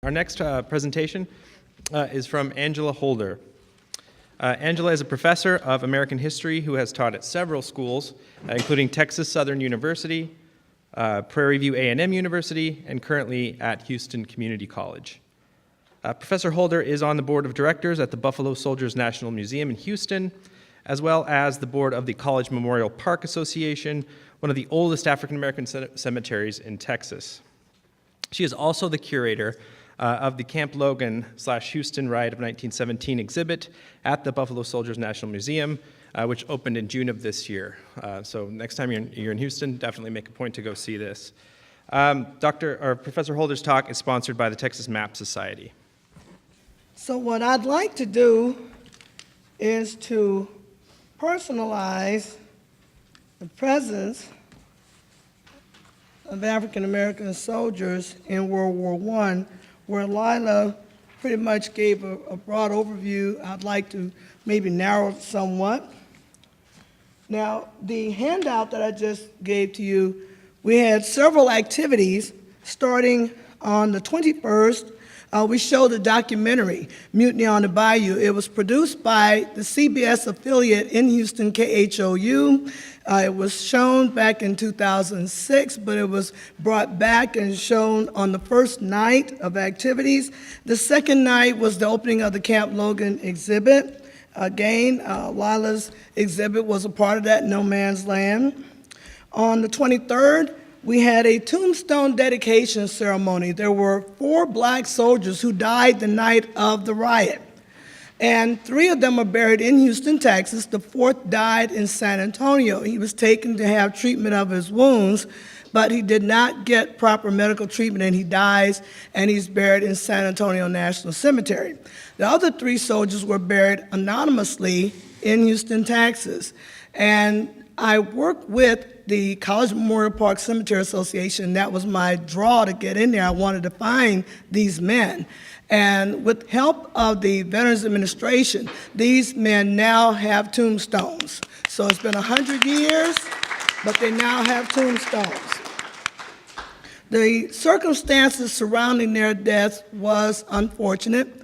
Our next presentation is from Angela Holder. Angela is a professor of American history who has taught at several schools, including Texas Southern University, Prairie View A&M University, and currently at Houston Community College. Professor Holder is on the board of directors at the Buffalo Soldiers National Museum in Houston, as well as the board of the College Memorial Park Association, one of the oldest African-American cemeteries in Texas. She is also the curator of the Camp Logan / Houston Riot of 1917 exhibit at the Buffalo Soldiers National Museum, which opened in June of this year. So next time you're in Houston, definitely make a point to go see this. Professor Holder's talk is sponsored by the Texas Map Society. So what I'd like to do is to personalize the presence of African American soldiers in World War I, where Lila pretty much gave a broad overview. I'd like to maybe narrow it somewhat. Now, the handout that I just gave to you, we had several activities starting on the 21st. We showed a documentary, Mutiny on the Bayou. It was produced by the CBS affiliate in Houston, KHOU. It was shown back in 2006, but it was brought back and shown on the first night of activities. The second night was the opening of the Camp Logan exhibit. Again, Lila's exhibit was a part of that No Man's Land. On the 23rd, we had a tombstone dedication ceremony. There were 4 black soldiers who died the night of the riot. And 3 of them are buried in Houston, Texas. The 4th died in San Antonio. He was taken to have treatment of his wounds, but he did not get proper medical treatment, and he dies, and he's buried in San Antonio National Cemetery. The other 3 soldiers were buried anonymously in Houston, Texas. And I worked with the College Memorial Park Cemetery Association. That was my draw to get in there. I wanted to find these men. And with help of the Veterans Administration, these men now have tombstones. So it's been 100 years, but they now have tombstones. The circumstances surrounding their deaths was unfortunate.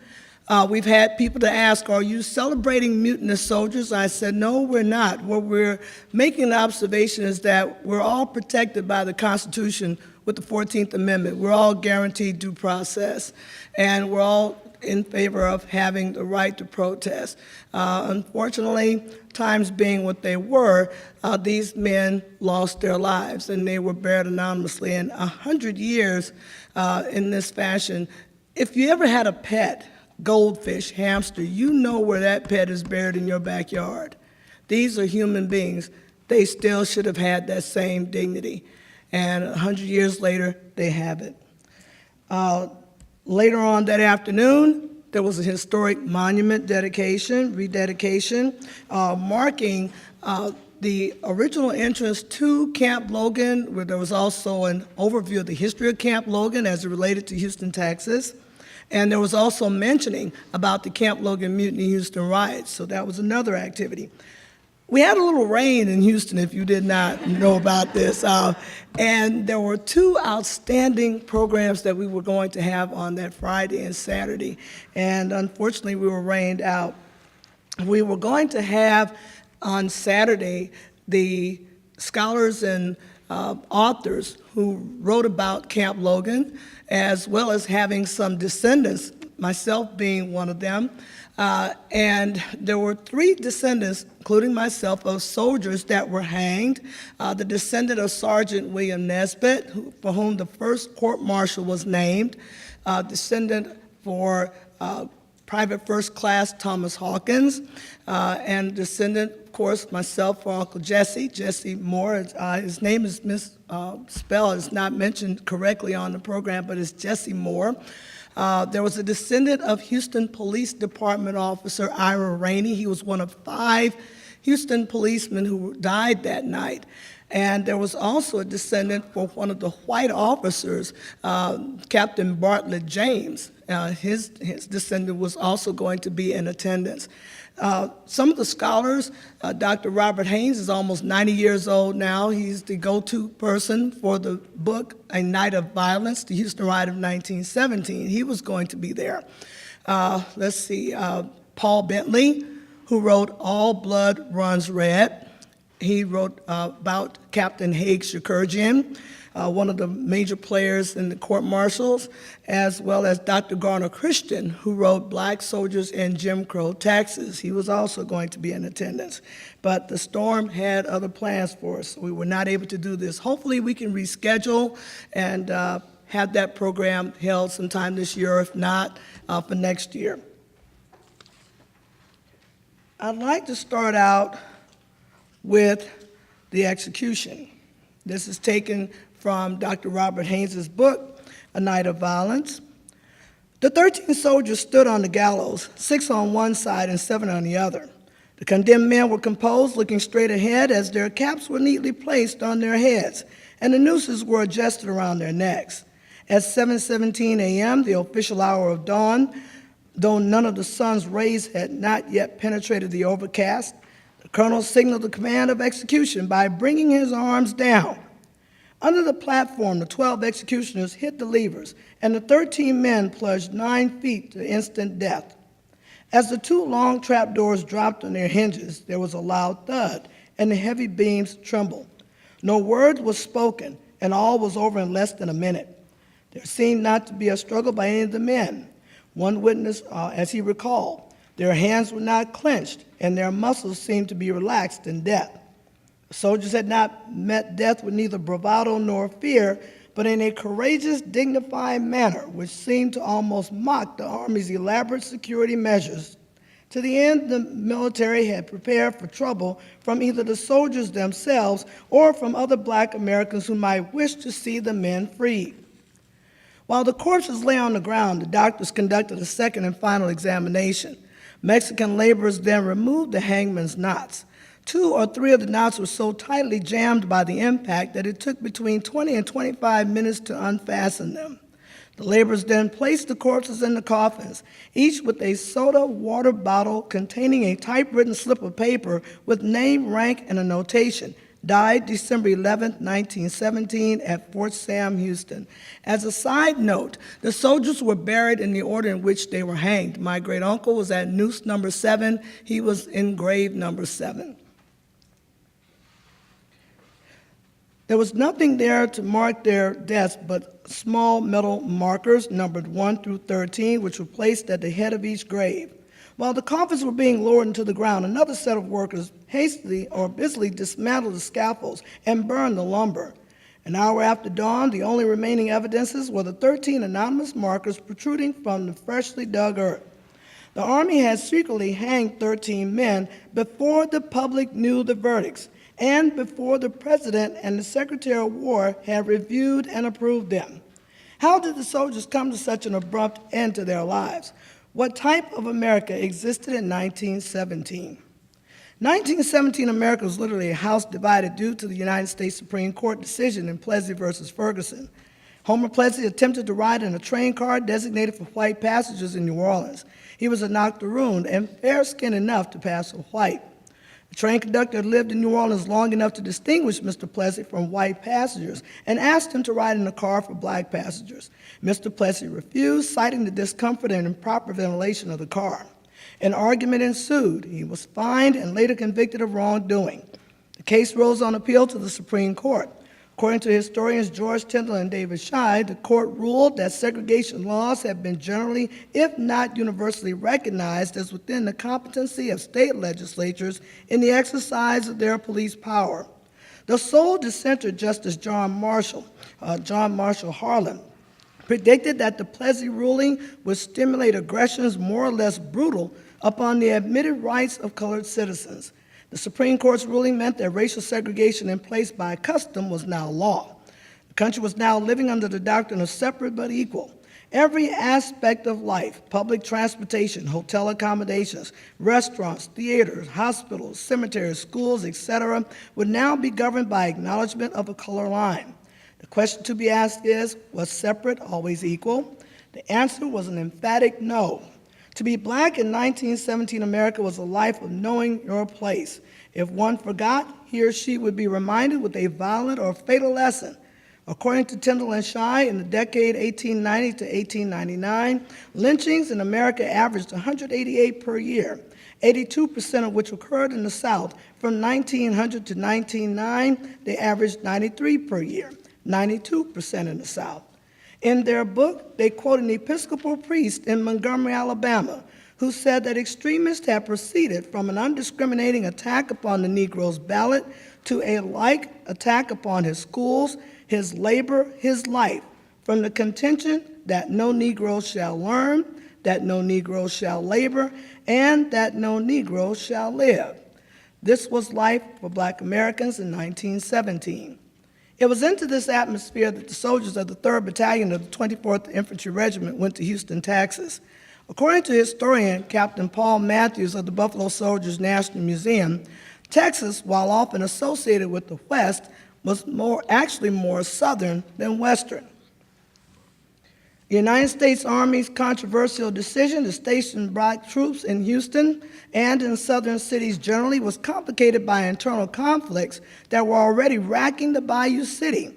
We've had people to ask, are you celebrating mutinous soldiers? I said, no, we're not. What we're making an observation is that we're all protected by the Constitution with the 14th Amendment. We're all guaranteed due process, and we're all in favor of having the right to protest. Unfortunately, times being what they were, these men lost their lives, and they were buried anonymously. And 100 years in this fashion, if you ever had a pet, goldfish, hamster, you know where that pet is buried in your backyard. These are human beings. They still should have had that same dignity. And 100 years later, they have it. Later on that afternoon, there was a historic monument rededication, marking the original entrance to Camp Logan, where there was also an overview of the history of Camp Logan as it related to Houston, Texas. And there was also mentioning about the Camp Logan Mutiny Houston riots, so that was another activity. We had a little rain in Houston, if you did not know about this, and there were 2 outstanding programs that we were going to have on that Friday and Saturday, and unfortunately we were rained out. We were going to have on Saturday the scholars and authors who wrote about Camp Logan, as well as having some descendants, myself being one of them. And there were 3 descendants, including myself, of soldiers that were hanged. The descendant of Sergeant William Nesbitt, for whom the first court-martial was named. Descendant for Private First Class Thomas Hawkins, and descendant, of course, myself for Uncle Jesse Moore. His name is misspelled, it's not mentioned correctly on the program, but it's Jesse Moore. There was a descendant of Houston Police Department officer Ira Rainey. He was one of 5 Houston policemen who died that night. And there was also a descendant for one of the white officers, Captain Bartlett James. His descendant was also going to be in attendance. Some of the scholars, Dr. Robert Haynes is almost 90 years old now. He's the go-to person for the book, A Night of Violence, the Houston Riot of 1917. He was going to be there. Let's see, Paul Bentley, who wrote All Blood Runs Red. He wrote about Captain Haig Shakurjian, one of the major players in the court-martials, as well as Dr. Garner Christian, who wrote Black Soldiers in Jim Crow Texas. He was also going to be in attendance. But the storm had other plans for us, so we were not able to do this. Hopefully we can reschedule and have that program held sometime this year, if not for next year. I'd like to start out with the execution. This is taken from Dr. Robert Haynes' book, A Night of Violence. The 13 soldiers stood on the gallows, 6 on one side and 7 on the other. The condemned men were composed, looking straight ahead as their caps were neatly placed on their heads, and the nooses were adjusted around their necks. At 7:17 a.m., the official hour of dawn, though none of the sun's rays had not yet penetrated the overcast, the colonel signaled the command of execution by bringing his arms down. Under the platform, the 12 executioners hit the levers, and the 13 men plunged 9 feet to instant death. As the 2 long trapdoors dropped on their hinges, there was a loud thud, and the heavy beams trembled. No word was spoken, and all was over in less than a minute. There seemed not to be a struggle by any of the men. One witness, as he recalled, their hands were not clenched, and their muscles seemed to be relaxed in death. The soldiers had not met death with neither bravado nor fear, but in a courageous, dignified manner, which seemed to almost mock the Army's elaborate security measures. To the end, the military had prepared for trouble from either the soldiers themselves or from other Black Americans who might wish to see the men freed. While the corpses lay on the ground, the doctors conducted a second and final examination. Mexican laborers then removed the hangman's knots. 2 or 3 of the knots were so tightly jammed by the impact that it took between 20 and 25 minutes to unfasten them. The laborers then placed the corpses in the coffins, each with a soda water bottle containing a typewritten slip of paper with name, rank, and a notation. Died December 11, 1917 at Fort Sam, Houston. As a side note, the soldiers were buried in the order in which they were hanged. My great uncle was at noose number 7. He was in grave number 7. There was nothing there to mark their deaths but small metal markers numbered 1 through 13, which were placed at the head of each grave. While the coffins were being lowered into the ground, another set of workers hastily or busily dismantled the scaffolds and burned the lumber. An hour after dawn, the only remaining evidences were the 13 anonymous markers protruding from the freshly dug earth. The Army had secretly hanged 13 men before the public knew the verdicts and before the President and the Secretary of War had reviewed and approved them. How did the soldiers come to such an abrupt end to their lives? What type of America existed in 1917? 1917 America was literally a house divided due to the United States Supreme Court decision in Plessy versus Ferguson. Homer Plessy attempted to ride in a train car designated for white passengers in New Orleans. He was an octoroon and fair-skinned enough to pass for white. The train conductor had lived in New Orleans long enough to distinguish Mr. Plessy from white passengers and asked him to ride in a car for Black passengers. Mr. Plessy refused, citing the discomfort and improper ventilation of the car. An argument ensued. He was fined and later convicted of wrongdoing. The case rose on appeal to the Supreme Court. According to historians George Tyndall and David Scheid, the court ruled that segregation laws have been generally, if not universally, recognized as within the competency of state legislatures in the exercise of their police power. The sole dissenter, Justice John Marshall Harlan, predicted that the Plessy ruling would stimulate aggressions more or less brutal upon the admitted rights of colored citizens. The Supreme Court's ruling meant that racial segregation in place by custom was now law. The country was now living under the doctrine of separate but equal, Every aspect of life, public transportation, hotel accommodations, restaurants, theaters, hospitals, cemeteries, schools, etc., would now be governed by acknowledgement of a color line. The question to be asked is, was separate always equal? The answer was an emphatic no. To be black in 1917 America was a life of knowing your place. If one forgot, he or she would be reminded with a violent or fatal lesson. According to Tyndall and Shai, in the decade 1890 to 1899, lynchings in America averaged 188 per year, 82% of which occurred in the South. From 1900 to 1909, they averaged 93 per year, 92% in the South. In their book, they quote an Episcopal priest in Montgomery, Alabama, who said that extremists had proceeded from an undiscriminating attack upon the Negro's ballot to a like attack upon his schools, his labor, his life, from the contention that no Negro shall learn, that no Negro shall labor, and that no Negro shall live. This was life for black Americans in 1917. It was into this atmosphere that the soldiers of the 3rd Battalion of the 24th Infantry Regiment went to Houston, Texas. According to historian Captain Paul Matthews of the Buffalo Soldiers National Museum, Texas, while often associated with the West, was actually more Southern than Western. The United States Army's controversial decision to station black troops in Houston and in southern cities generally was complicated by internal conflicts that were already racking the Bayou City.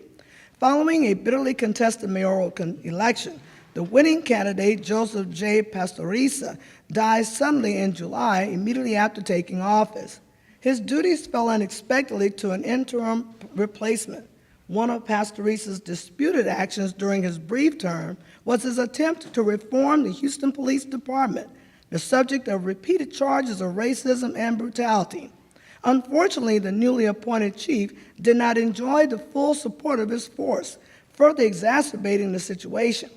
Following a bitterly contested mayoral election, the winning candidate, Joseph J. Pastoriza, died suddenly in July immediately after taking office. His duties fell unexpectedly to an interim replacement. One of Pastoriza's disputed actions during his brief term was his attempt to reform the Houston Police Department, the subject of repeated charges of racism and brutality. Unfortunately, the newly appointed chief did not enjoy the full support of his force, further exacerbating the situation.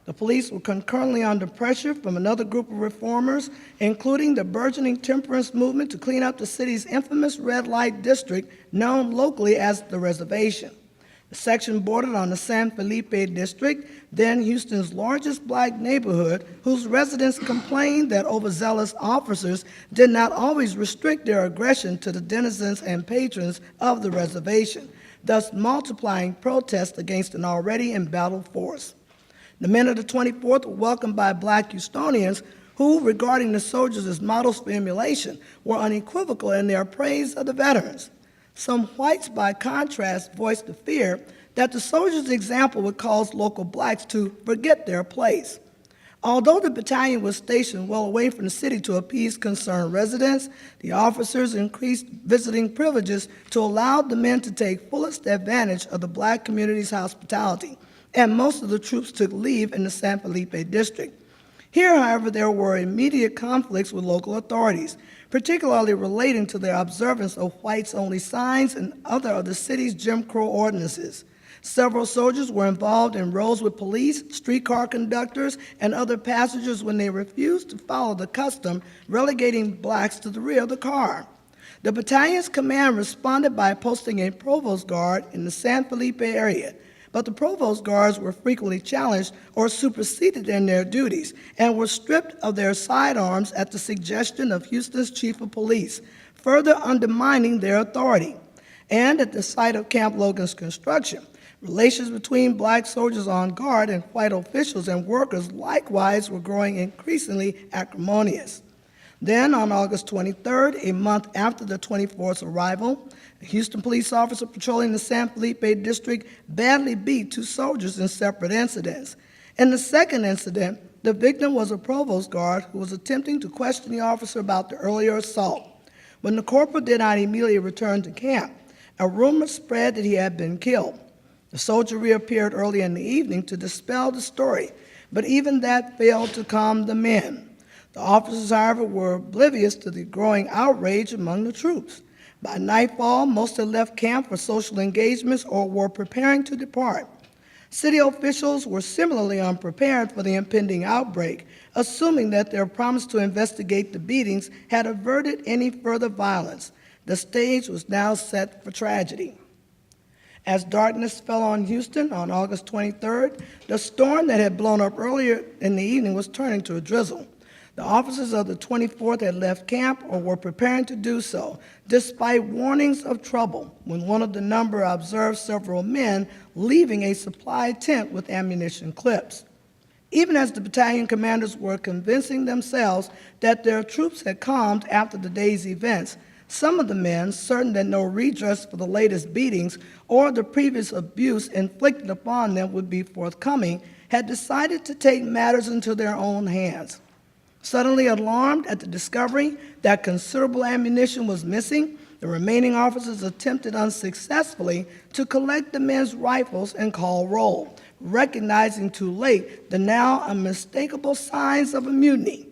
The police were concurrently under pressure from another group of reformers, including the burgeoning temperance movement to clean up the city's infamous red light district, known locally as the Reservation. The section bordered on the San Felipe district, then Houston's largest black neighborhood, whose residents complained that overzealous officers did not always restrict their aggression to the denizens and patrons of the reservation, thus multiplying protests against an already embattled force. The men of the 24th were welcomed by black Houstonians who, regarding the soldiers as models for emulation, were unequivocal in their praise of the veterans. Some whites, by contrast, voiced the fear that the soldiers' example would cause local blacks to forget their place. Although the battalion was stationed well away from the city to appease concerned residents, the officers increased visiting privileges to allow the men to take fullest advantage of the black community's hospitality, and most of the troops took leave in the San Felipe district. Here, however, there were immediate conflicts with local authorities, particularly relating to the observance of whites-only signs and other of the city's Jim Crow ordinances. Several soldiers were involved in rows with police, streetcar conductors, and other passengers when they refused to follow the custom, relegating blacks to the rear of the car. The battalion's command responded by posting a provost guard in the San Felipe area, but the provost guards were frequently challenged or superseded in their duties and were stripped of their sidearms at the suggestion of Houston's chief of police, further undermining their authority. And at the site of Camp Logan's construction, relations between black soldiers on guard and white officials and workers likewise were growing increasingly acrimonious. Then, on August 23rd, a month after the 24th's arrival, a Houston police officer patrolling the San Felipe district badly beat two soldiers in separate incidents. In the second incident, the victim was a provost guard who was attempting to question the officer about the earlier assault. When the corporal did not immediately return to camp, a rumor spread that he had been killed. The soldier reappeared early in the evening to dispel the story, but even that failed to calm the men. The officers, however, were oblivious to the growing outrage among the troops. By nightfall, most had left camp for social engagements or were preparing to depart. City officials were similarly unprepared for the impending outbreak, assuming that their promise to investigate the beatings had averted any further violence. The stage was now set for tragedy. As darkness fell on Houston on August 23rd, the storm that had blown up earlier in the evening was turning to a drizzle. The officers of the 24th had left camp or were preparing to do so, despite warnings of trouble, when one of the number observed several men leaving a supply tent with ammunition clips. Even as the battalion commanders were convincing themselves that their troops had calmed after the day's events, some of the men, certain that no redress for the latest beatings or the previous abuse inflicted upon them would be forthcoming, had decided to take matters into their own hands. Suddenly alarmed at the discovery that considerable ammunition was missing, the remaining officers attempted unsuccessfully to collect the men's rifles and call roll, recognizing too late the now unmistakable signs of a mutiny.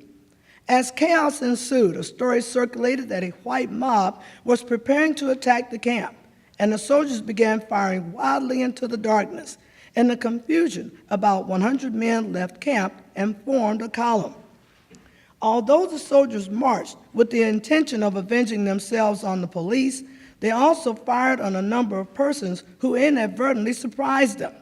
As chaos ensued, a story circulated that a white mob was preparing to attack the camp, and the soldiers began firing wildly into the darkness. In the confusion, about 100 men left camp and formed a column. Although the soldiers marched with the intention of avenging themselves on the police, they also fired on a number of persons who inadvertently surprised them.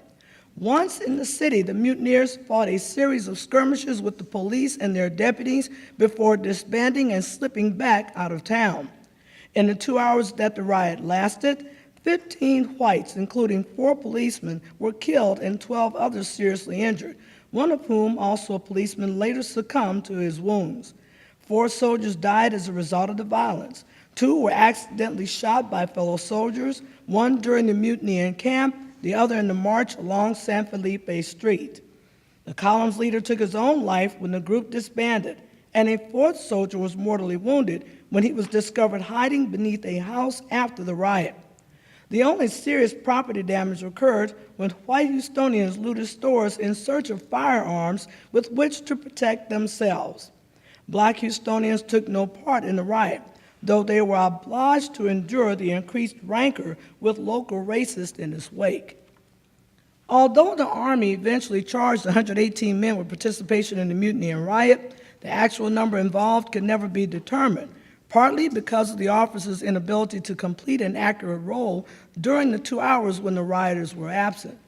Once in the city, the mutineers fought a series of skirmishes with the police and their deputies before disbanding and slipping back out of town. In the 2 hours that the riot lasted, 15 whites, including 4 policemen, were killed and 12 others seriously injured, one of whom, also a policeman, later succumbed to his wounds. 4 soldiers died as a result of the violence. 2 were accidentally shot by fellow soldiers, one during the mutiny in camp, the other in the march along San Felipe Street. The column's leader took his own life when the group disbanded, and a 4th soldier was mortally wounded when he was discovered hiding beneath a house after the riot. The only serious property damage occurred when white Houstonians looted stores in search of firearms with which to protect themselves. Black Houstonians took no part in the riot, though they were obliged to endure the increased rancor with local racists in its wake. Although the Army eventually charged 118 men with participation in the mutiny and riot, the actual number involved could never be determined, partly because of the officers' inability to complete an accurate roll during the 2 hours when the rioters were absent.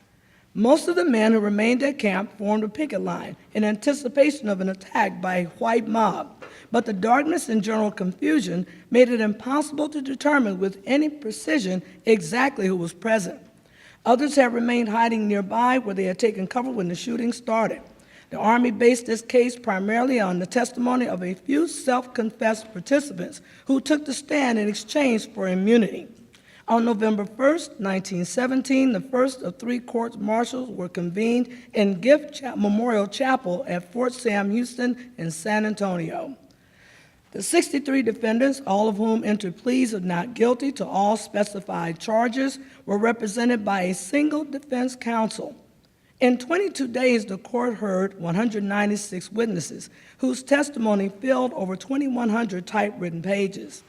Most of the men who remained at camp formed a picket line in anticipation of an attack by a white mob, but the darkness and general confusion made it impossible to determine with any precision exactly who was present. Others had remained hiding nearby where they had taken cover when the shooting started. The Army based this case primarily on the testimony of a few self-confessed participants who took the stand in exchange for immunity. On November 1st, 1917, the first of 3 courts-martials were convened in Gift Memorial Chapel at Fort Sam Houston in San Antonio. The 63 defendants, all of whom entered pleas of not guilty to all specified charges, were represented by a single defense counsel. In 22 days, the court heard 196 witnesses, whose testimony filled over 2,100 typewritten pages.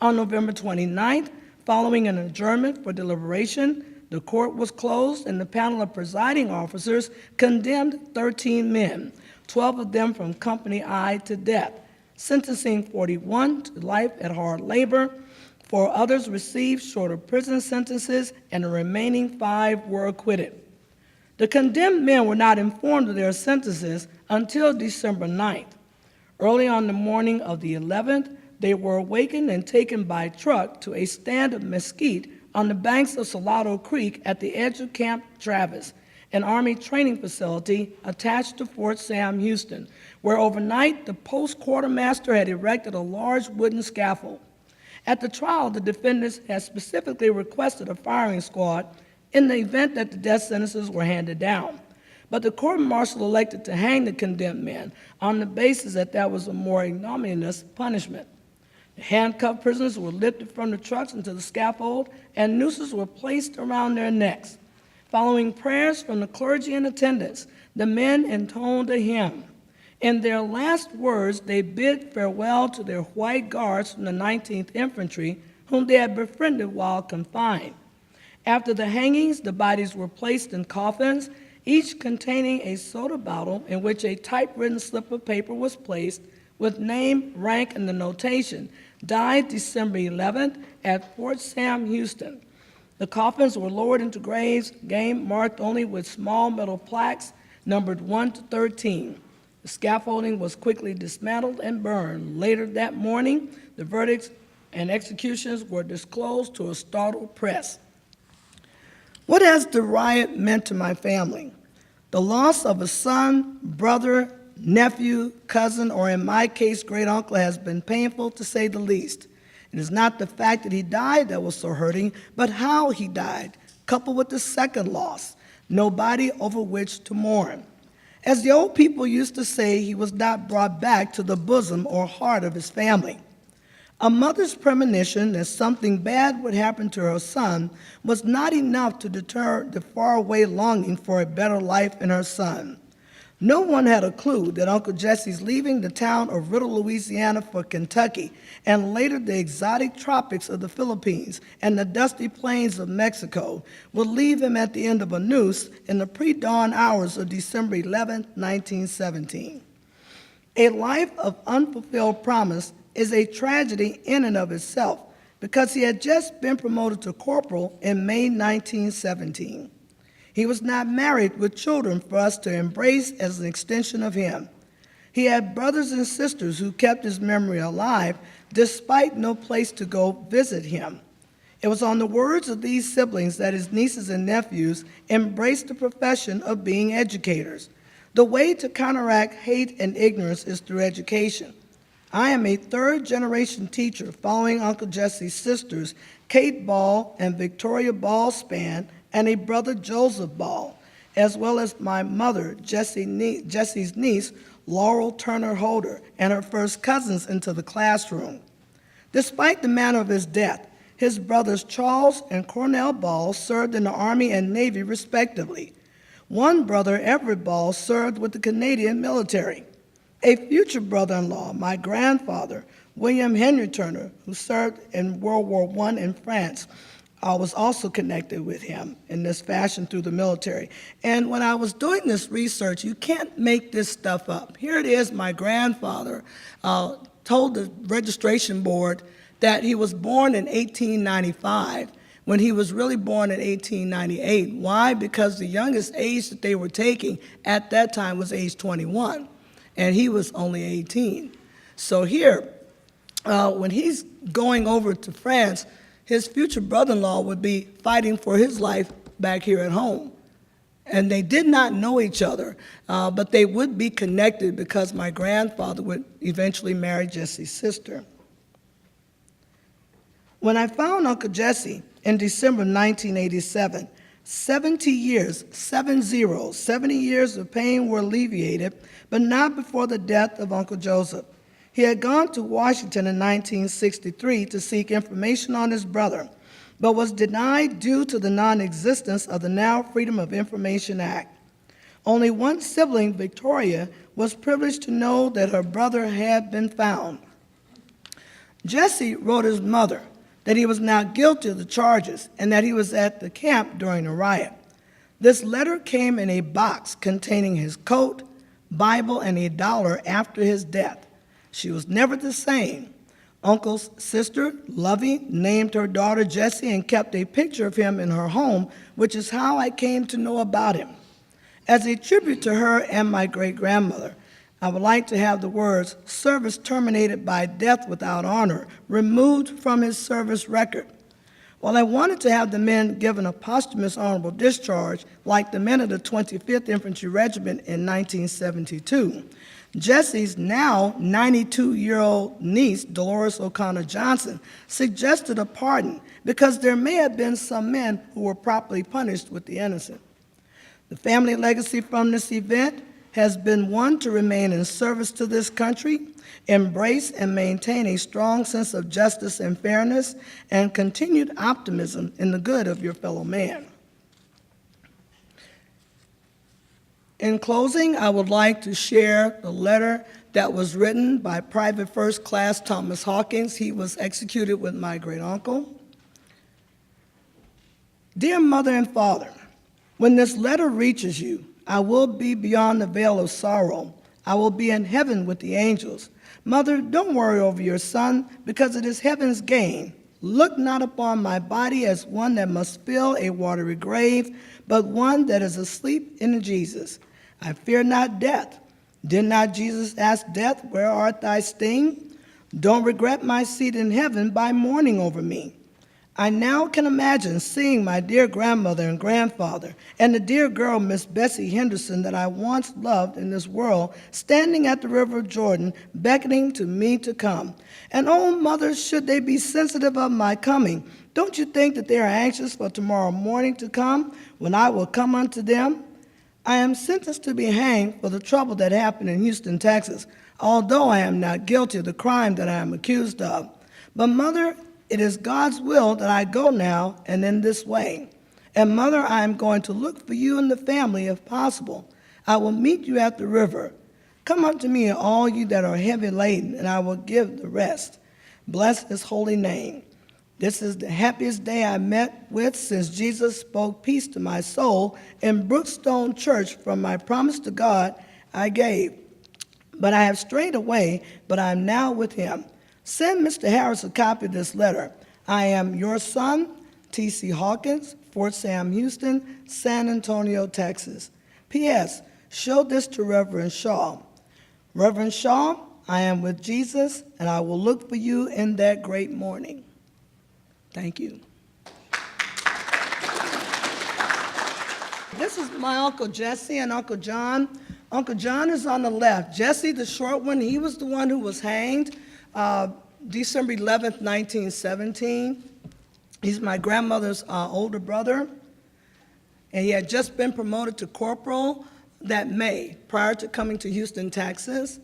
On November 29th, following an adjournment for deliberation, the court was closed and the panel of presiding officers condemned 13 men, 12 of them from Company I to death, sentencing 41 to life at hard labor. 4 others received shorter prison sentences, and the remaining 5 were acquitted. The condemned men were not informed of their sentences until December 9th. Early on the morning of the 11th, they were awakened and taken by truck to a stand of mesquite on the banks of Salado Creek at the edge of Camp Travis, an Army training facility attached to Fort Sam Houston, where overnight the post quartermaster had erected a large wooden scaffold. At the trial, the defendants had specifically requested a firing squad in the event that the death sentences were handed down. But the court-martial elected to hang the condemned men on the basis that that was a more ignominious punishment. The handcuffed prisoners were lifted from the trucks into the scaffold, and nooses were placed around their necks. Following prayers from the clergy in attendance, the men intoned a hymn. In their last words, they bid farewell to their white guards from the 19th Infantry, whom they had befriended while confined. After the hangings, the bodies were placed in coffins, each containing a soda bottle in which a typewritten slip of paper was placed with name, rank, and the notation, died December 11th at Fort Sam Houston. The coffins were lowered into graves, marked only with small metal plaques numbered 1 to 13. The scaffolding was quickly dismantled and burned. Later that morning, the verdicts and executions were disclosed to a startled press. What has the riot meant to my family? The loss of a son, brother, nephew, cousin, or in my case, great uncle, has been painful to say the least. It is not the fact that he died that was so hurting, but how he died, coupled with the second loss, no body over which to mourn. As the old people used to say, he was not brought back to the bosom or heart of his family. A mother's premonition that something bad would happen to her son was not enough to deter the faraway longing for a better life in her son. No one had a clue that Uncle Jesse's leaving the town of Riddle, Louisiana for Kentucky, and later the exotic tropics of the Philippines and the dusty plains of Mexico would leave him at the end of a noose in the pre-dawn hours of December 11, 1917. A life of unfulfilled promise is a tragedy in and of itself because he had just been promoted to corporal in May 1917. He was not married with children for us to embrace as an extension of him. He had brothers and sisters who kept his memory alive despite no place to go visit him. It was on the words of these siblings that his nieces and nephews embraced the profession of being educators. The way to counteract hate and ignorance is through education. I am a third-generation teacher following Uncle Jesse's sisters, Kate Ball and Victoria Ball Span, and a brother, Joseph Ball, as well as my mother, Jesse's niece, Laurel Turner Holder, and her first cousins into the classroom. Despite the manner of his death, his brothers Charles and Cornell Ball served in the Army and Navy respectively. One brother, Everett Ball, served with the Canadian military. A future brother-in-law, my grandfather, William Henry Turner, who served in World War I in France, was also connected with him in this fashion through the military. And when I was doing this research, you can't make this stuff up. Here it is, my grandfather told the registration board that he was born in 1895 when he was really born in 1898. Why? Because the youngest age that they were taking at that time was age 21, and he was only 18. So here, when he's going over to France, his future brother-in-law would be fighting for his life back here at home. And they did not know each other, but they would be connected because my grandfather would eventually marry Jesse's sister. When I found Uncle Jesse in December 1987, 70 years of pain were alleviated, but not before the death of Uncle Joseph. He had gone to Washington in 1963 to seek information on his brother, but was denied due to the non-existence of the now Freedom of Information Act. Only one sibling, Victoria, was privileged to know that her brother had been found. Jesse wrote his mother that he was not guilty of the charges and that he was at the camp during the riot. This letter came in a box containing his coat, Bible, and $1 after his death. She was never the same. Uncle's sister, Lovey, named her daughter Jessie and kept a picture of him in her home, which is how I came to know about him. As a tribute to her and my great-grandmother, I would like to have the words, "service terminated by death without honor," removed from his service record. While I wanted to have the men given a posthumous honorable discharge, like the men of the 25th Infantry Regiment in 1972, Jesse's now 92-year-old niece, Dolores O'Connor Johnson, suggested a pardon because there may have been some men who were properly punished with the innocent. The family legacy from this event has been one to remain in service to this country, embrace and maintain a strong sense of justice and fairness, and continued optimism in the good of your fellow man. In closing, I would like to share the letter that was written by Private First Class Thomas Hawkins. He was executed with my great uncle. Dear Mother and Father, when this letter reaches you, I will be beyond the veil of sorrow. I will be in heaven with the angels. Mother, don't worry over your son because it is heaven's gain. Look not upon my body as one that must fill a watery grave, but one that is asleep in Jesus. I fear not death. Did not Jesus ask death, where art thy sting? Don't regret my seat in heaven by mourning over me. I now can imagine seeing my dear grandmother and grandfather and the dear girl, Miss Bessie Henderson, that I once loved in this world, standing at the river of Jordan, beckoning to me to come. And oh, mother, should they be sensitive of my coming, don't you think that they are anxious for tomorrow morning to come, when I will come unto them? I am sentenced to be hanged for the trouble that happened in Houston, Texas, although I am not guilty of the crime that I am accused of. But mother, it is God's will that I go now and in this way. And mother, I am going to look for you and the family if possible. I will meet you at the river. Come unto me, all you that are heavy laden, and I will give the rest. Bless his holy name. This is the happiest day I met with since Jesus spoke peace to my soul in Brookstone Church from my promise to God I gave. But I have strayed away, but I am now with him. Send Mr. Harris a copy of this letter. I am your son, T.C. Hawkins, Fort Sam Houston, San Antonio, Texas. P.S. Show this to Reverend Shaw. Reverend Shaw, I am with Jesus, and I will look for you in that great morning. Thank you. This is my Uncle Jesse and Uncle John. Uncle John is on the left. Jesse, the short one, he was the one who was hanged December 11th, 1917. He's my grandmother's older brother, and he had just been promoted to corporal that May prior to coming to Houston, Texas.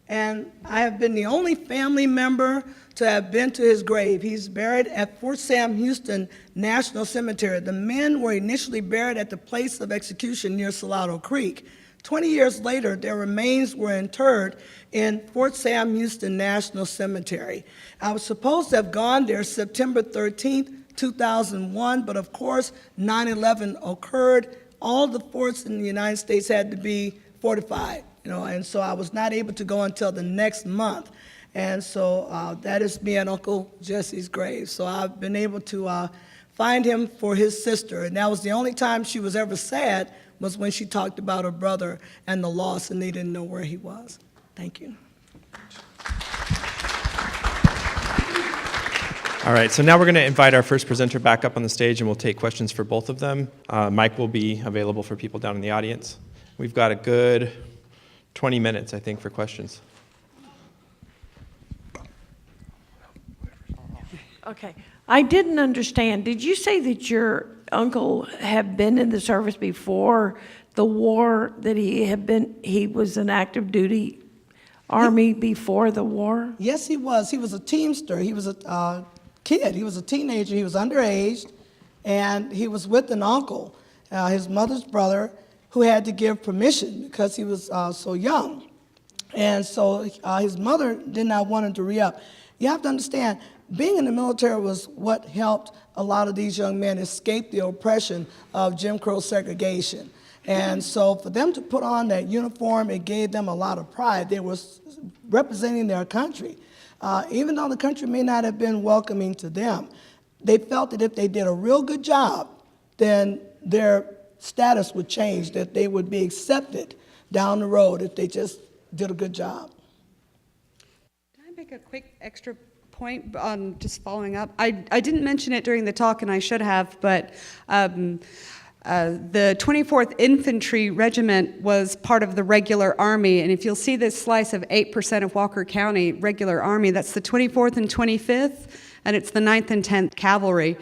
And I have been the only family member to have been to his grave. He's buried at Fort Sam Houston National Cemetery. The men were initially buried at the place of execution near Salado Creek. 20 years later, their remains were interred in Fort Sam Houston National Cemetery. I was supposed to have gone there September 13th, 2001, but of course, 9/11 occurred. All the forts in the United States had to be fortified, and so I was not able to go until the next month. And so that is me at Uncle Jesse's grave. So I've been able to find him for his sister, and that was the only time she was ever sad, was when she talked about her brother and the loss, and they didn't know where he was. Thank you. All right, so now we're going to invite our first presenter back up on the stage, and we'll take questions for both of them. Mike will be available for people down in the audience. We've got a good 20 minutes, I think, for questions. Okay. I didn't understand. Did you say that your uncle had been in the service before the war, that he was an active duty Army before the war? Yes, he was. He was a Teamster. He was a kid. He was a teenager. He was underage, and he was with an uncle, his mother's brother, who had to give permission because he was so young. And so his mother did not want him to re-up. You have to understand, being in the military was what helped a lot of these young men escape the oppression of Jim Crow segregation. And so for them to put on that uniform, it gave them a lot of pride. They were representing their country. Even though the country may not have been welcoming to them, they felt that if they did a real good job, then their status would change, that they would be accepted down the road if they just did a good job. Can I make a quick extra point on just following up? I didn't mention it during the talk, and I should have, but the 24th Infantry Regiment was part of the regular Army, and if you'll see this slice of 8% of Walker County regular Army, that's the 24th and 25th, and it's the 9th and 10th Cavalry.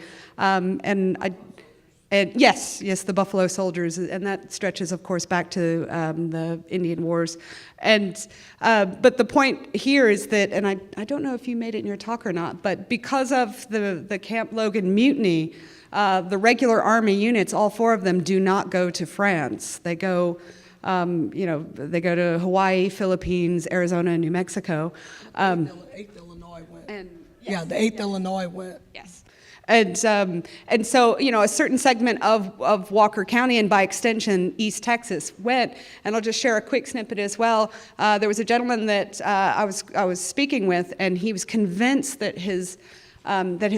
And yes, the Buffalo Soldiers, and that stretches, of course, back to the Indian Wars. And but the point here is that, and I don't know if you made it in your talk or not, but because of the Camp Logan mutiny, the regular Army units, all four of them, do not go to France. They go, they go to Hawaii, Philippines, Arizona, and New Mexico. 8th Illinois went. And yeah, the 8th Illinois went. Yes. And so, a certain segment of Walker County, and by extension, East Texas, went. And I'll just share a quick snippet as well. There was a gentleman that I was speaking with, and he was convinced that his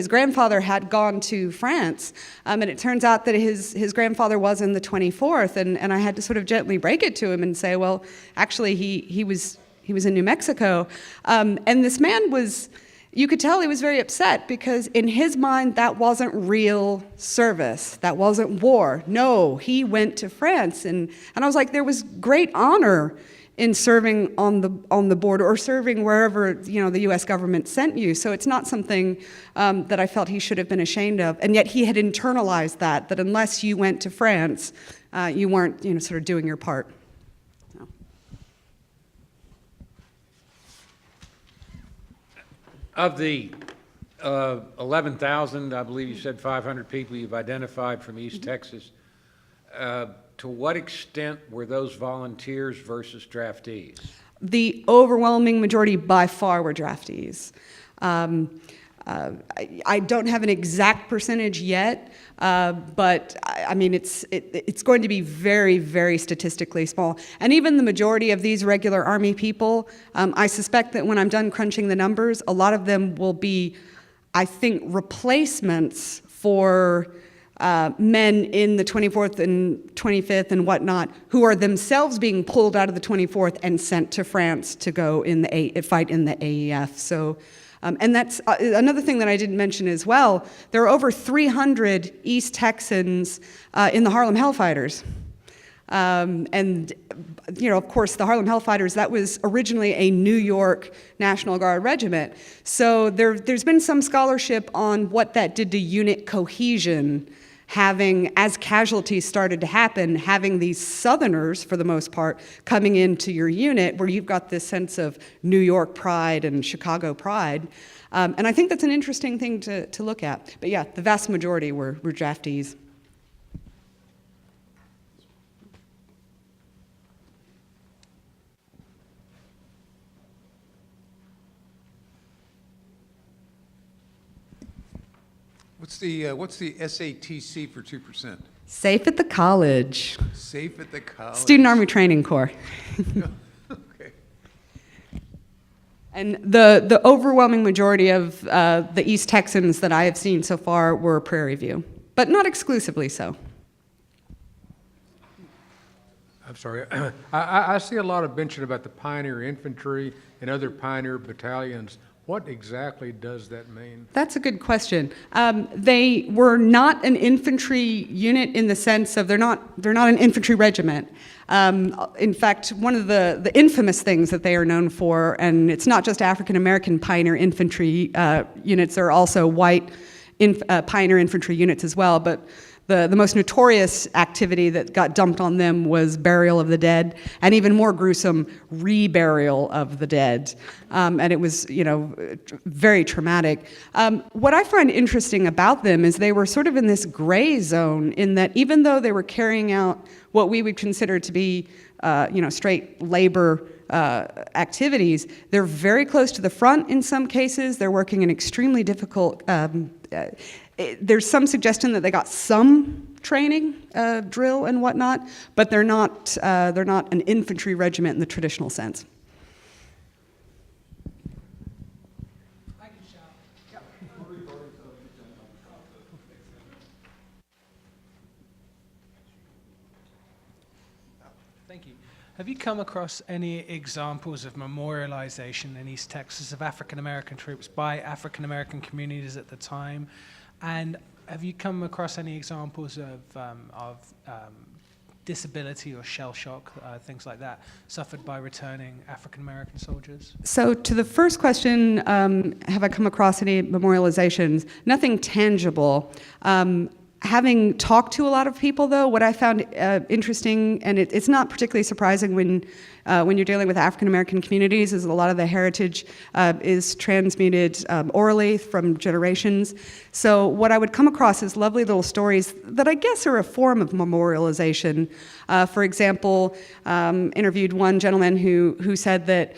grandfather had gone to France, and it turns out that his grandfather was in the 24th, and I had to sort of gently break it to him and say, well, actually, he was in New Mexico, and this man was. You could tell he was very upset because in his mind, that wasn't real service. That wasn't war. No, he went to France. And I was like, there was great honor in serving on the border or serving wherever, the U.S. government sent you. So it's not something that I felt he should have been ashamed of. And yet he had internalized that unless you went to France, you weren't, sort of doing your part. Of the 11,000, I believe you said 500 people you've identified from East Texas, to what extent were those volunteers versus draftees? The overwhelming majority by far were draftees. I don't have an exact percentage yet, but I mean it's going to be very, very statistically small. And even the majority of these regular Army people, I suspect that when I'm done crunching the numbers, a lot of them will be, I think, replacements for men in the 24th and 25th and whatnot, who are themselves being pulled out of the 24th and sent to France to go fight in the AEF. So. And that's another thing that I didn't mention as well. There are over 300 East Texans in the Harlem Hellfighters. And, of course, the Harlem Hellfighters, that was originally a New York National Guard regiment. So there's been some scholarship on what that did to unit cohesion, having, as casualties started to happen, having these Southerners, for the most part, coming into your unit where you've got this sense of New York pride and Chicago pride. And I think that's an interesting thing to look at. But yeah, the vast majority were draftees. What's the SATC for 2%? Safe at the college. Safe at the college. Student Army Training Corps. Okay. And the overwhelming majority of the East Texans that I have seen so far were Prairie View, but not exclusively so. I'm sorry. I see a lot of mention about the Pioneer Infantry and other Pioneer battalions. What exactly does that mean? That's a good question. They were not an infantry unit in the sense of they're not an infantry regiment. In fact, one of the infamous things that they are known for, and it's not just African American pioneer infantry units, there are also white pioneer infantry units as well, but the most notorious activity that got dumped on them was burial of the dead, and even more gruesome, reburial of the dead. And it was, very traumatic. What I find interesting about them is they were sort of in this gray zone in that even though they were carrying out what we would consider to be, straight labor activities, they're very close to the front in some cases. They're working in extremely difficult there's some suggestion that they got some training, drill and whatnot, but they're not an infantry regiment in the traditional sense. I can shout. Thank you. Have you come across any examples of memorialization in East Texas of African American troops by African American communities at the time? And have you come across any examples of disability or shell shock, things like that, suffered by returning African American soldiers? So to the first question, have I come across any memorializations? Nothing tangible. Having talked to a lot of people, though, what I found interesting, and it's not particularly surprising when you're dealing with African American communities, is a lot of the heritage is transmuted orally from generations. So what I would come across is lovely little stories that I guess are a form of memorialization. For example, interviewed one gentleman who said that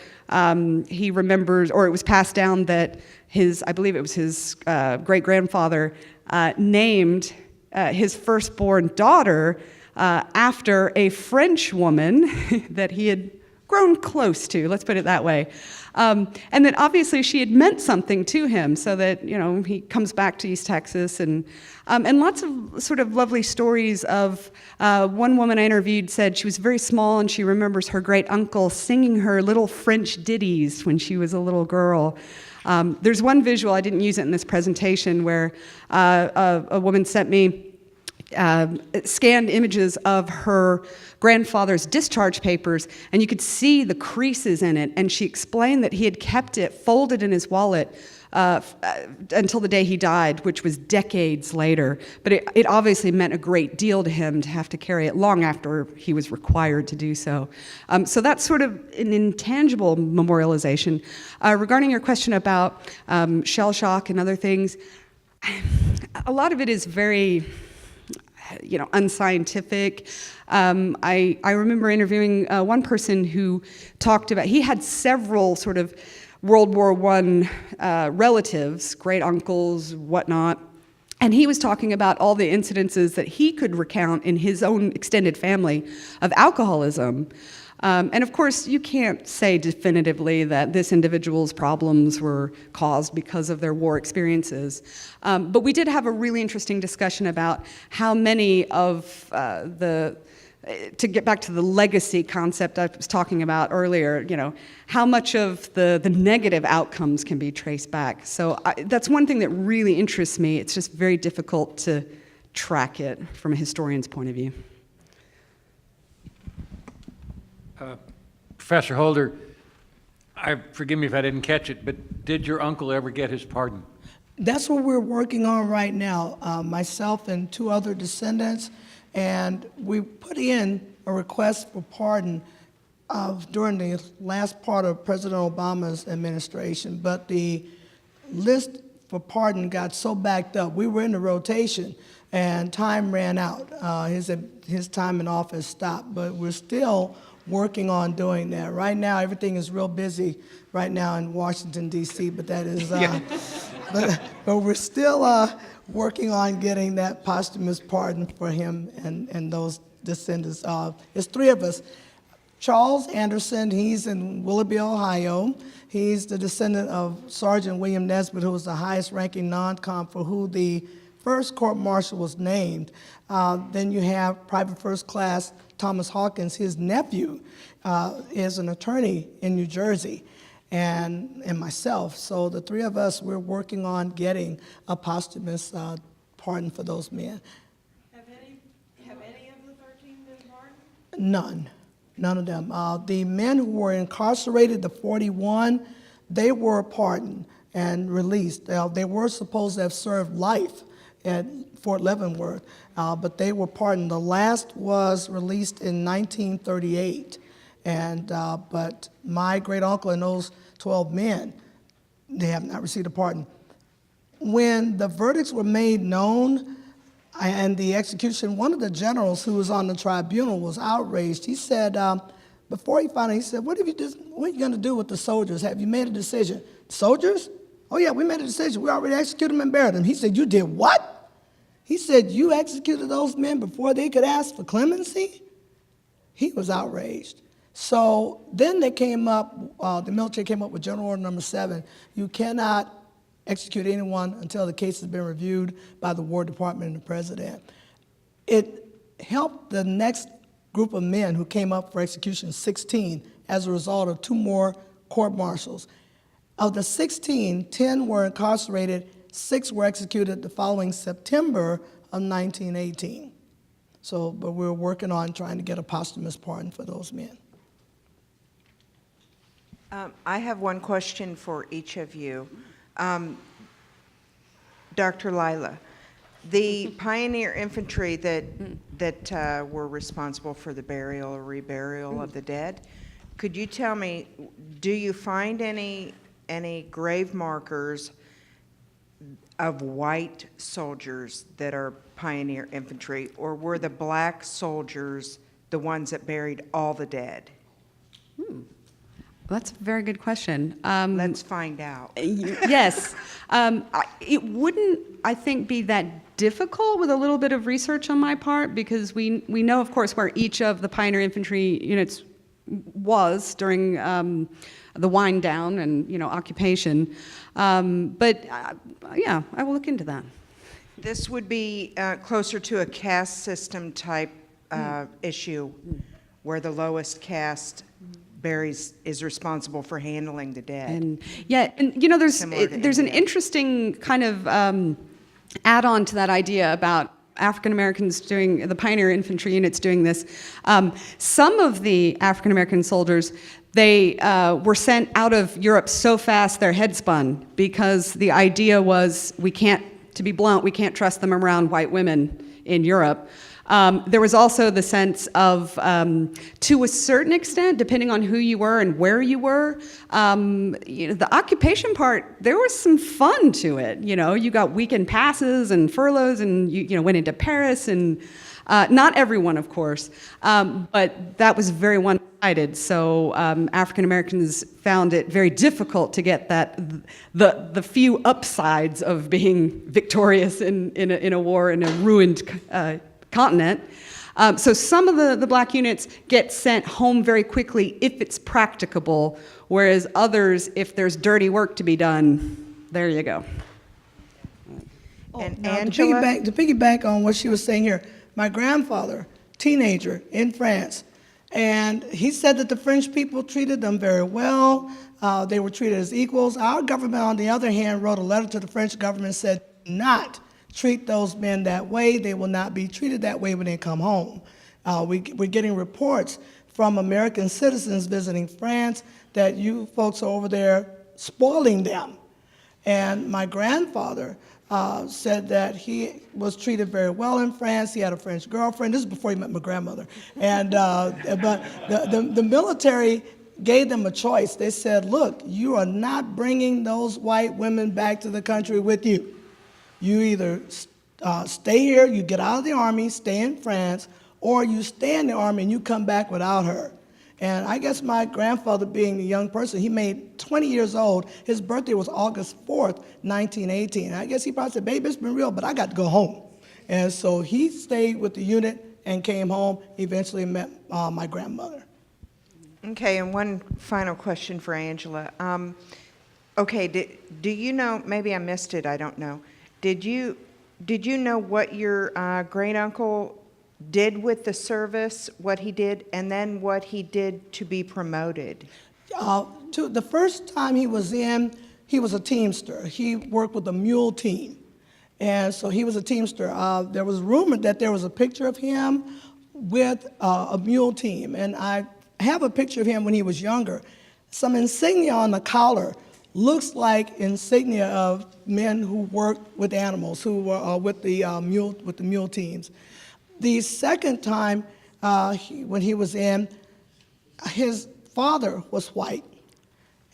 he remembers, or it was passed down that I believe it was his great-grandfather, named his firstborn daughter after a French woman that he had grown close to, let's put it that way. And that obviously she had meant something to him, so that, you know, he comes back to East Texas, and lots of sort of lovely stories of, one woman I interviewed said she was very small and she remembers her great uncle singing her little French ditties when she was a little girl. There's one visual, I didn't use it in this presentation, where a woman sent me scanned images of her grandfather's discharge papers, and you could see the creases in it, and she explained that he had kept it folded in his wallet until the day he died, which was decades later. But it obviously meant a great deal to him to have to carry it long after he was required to do so. So that's sort of an intangible memorialization. Regarding your question about shell shock and other things, a lot of it is very, you know, unscientific. I remember interviewing one person who talked about, he had several sort of World War I relatives, great uncles, whatnot, and he was talking about all the incidences that he could recount in his own extended family of alcoholism. And of course, you can't say definitively that this individual's problems were caused because of their war experiences. But we did have a really interesting discussion about how many of to get back to the legacy concept I was talking about earlier, you know, how much of the negative outcomes can be traced back. So that's one thing that really interests me. It's just very difficult to track it from a historian's point of view. Professor Holder, forgive me if I didn't catch it, but did your uncle ever get his pardon? That's what we're working on right now, myself and two other descendants, and we put in a request for pardon during the last part of President Obama's administration, but the list for pardon got so backed up. We were in the rotation, and time ran out. His time in office stopped, but we're still working on doing that. Right now, everything is real busy right now in Washington, D.C., but that is, but we're still working on getting that posthumous pardon for him and those descendants. There's three of us. Charles Anderson, he's in Willoughby, Ohio. He's the descendant of Sergeant William Nesbitt, who was the highest-ranking non-com for who the first court-martial was named. Then you have Private First Class Thomas Hawkins. His nephew is an attorney in New Jersey, and myself. So the three of us, we're working on getting a posthumous pardon for those men. Have any of the 13 been pardoned? None of them. The men who were incarcerated, the 41, they were pardoned and released. They were supposed to have served life at Fort Leavenworth, but they were pardoned. The last was released in 1938, but my great uncle and those 12 men, they have not received a pardon. When the verdicts were made known and the execution, one of the generals who was on the tribunal was outraged. He said, before he found out, he said, what are you going to do with the soldiers? Have you made a decision? Soldiers? Oh yeah, we made a decision. We already executed them and buried them. He said, you did what? He said, you executed those men before they could ask for clemency? He was outraged. So then they came up, the military came up with General Order Number 7. You cannot execute anyone until the case has been reviewed by the War Department and the President. It helped the next group of men who came up for execution, 16, as a result of 2 more court-martials. Of the 16, 10 were incarcerated, 6 were executed the following September of 1918. So, but we're working on trying to get a posthumous pardon for those men. I have one question for each of you. Dr. Lila, the pioneer infantry that were responsible for the burial or reburial of the dead, could you tell me, do you find any grave markers of white soldiers that are pioneer infantry, or were the black soldiers the ones that buried all the dead? that's a very good question. Let's find out. Yes. It wouldn't, I think, be that difficult with a little bit of research on my part, because we know, of course, where each of the Pioneer Infantry units was during the wind down and, occupation. But yeah, I will look into that. This would be closer to a caste system type issue, where the lowest caste is responsible for handling the dead. And there's Similar to there's an India. interesting kind of add-on to that idea about African Americans doing, the Pioneer Infantry units doing this. Some of the African American soldiers, they were sent out of Europe so fast their head spun, because the idea was, to be blunt, we can't trust them around white women in Europe. There was also the sense of, to a certain extent, depending on who you were and where you were, the occupation part, there was some fun to it. You got weekend passes and furloughs, and you went into Paris, and not everyone, of course, but that was very one-sided. So African Americans found it very difficult to get the few upsides of being victorious in a war in a ruined continent. So some of the black units get sent home very quickly if it's practicable, whereas others, if there's dirty work to be done, there you go. And Now, Angela? to piggyback on what she was saying here, my grandfather, teenager in France, and he said that the French people treated them very well. They were treated as equals. Our government, on the other hand, wrote a letter to the French government and said, "Do not treat those men that way. They will not be treated that way when they come home." We're getting reports from American citizens visiting France that you folks are over there spoiling them. And my grandfather said that he was treated very well in France. He had a French girlfriend. This is before he met my grandmother. And but the military gave them a choice. They said, "Look, you are not bringing those white women back to the country with you. You either stay here, you get out of the army, stay in France, or you stay in the army and you come back without her." And I guess my grandfather, being the young person, he made 20 years old. His birthday was August 4th, 1918. I guess he probably said, "Baby, it's been real, but I got to go home." And so he stayed with the unit and came home, eventually met my grandmother. Okay, and one final question for Angela. Okay, do you know, maybe I missed it, I don't know. Did you know what your great uncle did with the service, what he did, and then what he did to be promoted? The first time he was in, he was a teamster. He worked with a mule team. And so he was a teamster. There was rumored that there was a picture of him with a mule team. And I have a picture of him when he was younger. Some insignia on the collar looks like insignia of men who worked with animals, who were with the mule teams. The second time when he was in, his father was white,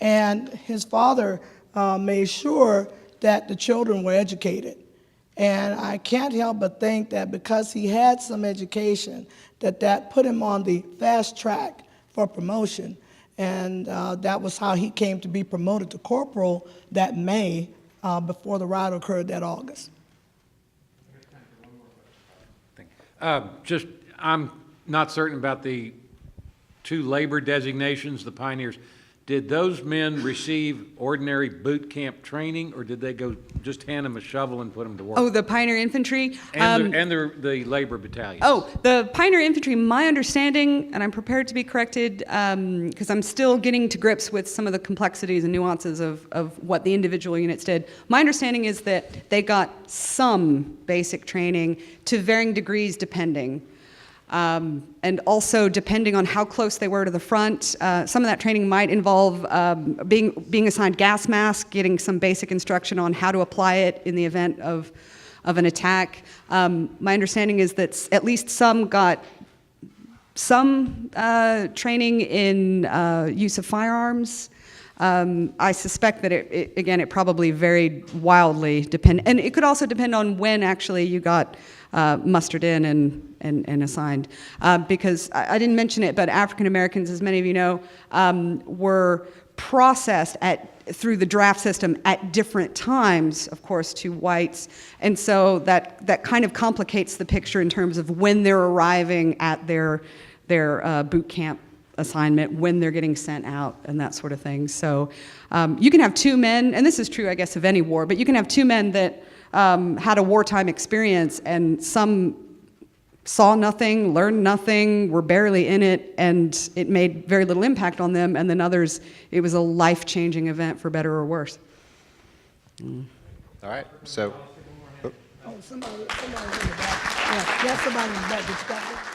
and his father made sure that the children were educated. And I can't help but think that because he had some education, that put him on the fast track for promotion. And that was how he came to be promoted to corporal that May before the riot occurred that August. I'm not certain about the two labor designations, the pioneers. Did those men receive ordinary boot camp training, or did they go just hand them a shovel and put them to work? Oh, the Pioneer Infantry? And the labor battalions? Oh, the Pioneer Infantry, my understanding, and I'm prepared to be corrected, because I'm still getting to grips with some of the complexities and nuances of what the individual units did. My understanding is that they got some basic training to varying degrees depending. And also depending on how close they were to the front, some of that training might involve being assigned gas mask, getting some basic instruction on how to apply it in the event of an attack. My understanding is that at least some got some training in use of firearms. I suspect that it probably varied wildly, and it could also depend on when actually you got mustered in and assigned. Because I didn't mention it, but African Americans, as many of you know, were processed through the draft system at different times, of course, to whites. And so that kind of complicates the picture in terms of when they're arriving at their boot camp assignment, when they're getting sent out, and that sort of thing. So you can have two men, and this is true, I guess, of any war, but you can have two men that had a wartime experience, and some saw nothing, learned nothing, were barely in it, and it made very little impact on them, and then others, it was a life-changing event for better or worse. All right, so, Oh, somebody in the back. Yeah, somebody in the back. Did you got it?